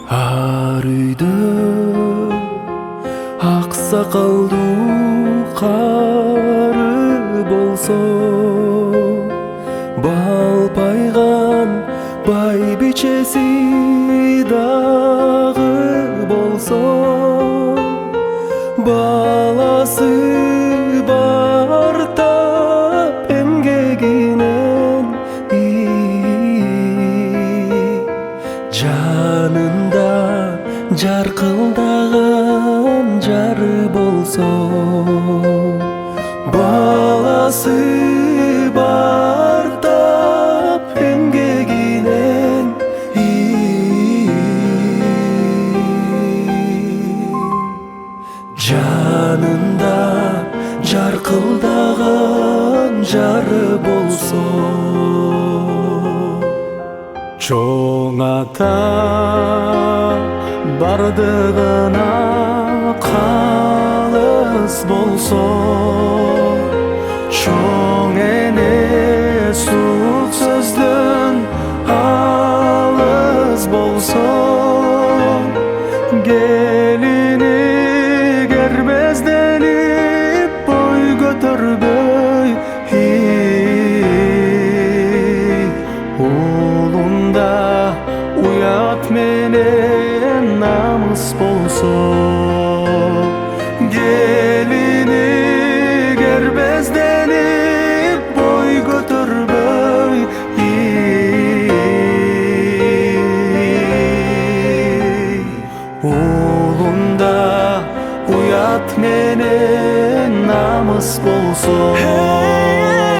ар үйдө аксакалдуу кары болсо, балпайган байбичеси дагы болсо, баласы бар тап эмгегинен жанында жаркылдаган жары болсо, баласы бар тап эмгегинен жанында жаркылдаган жары болсо, чоң ата бардыгына калыс болсо, чоң эне сук сөздөн алыс болсо, келини кербезденип бой көтөрбөй уулунда уят менен намыс болсо, келини кербезденип бой көтөрбөй уулунда уят менен намыс болсо.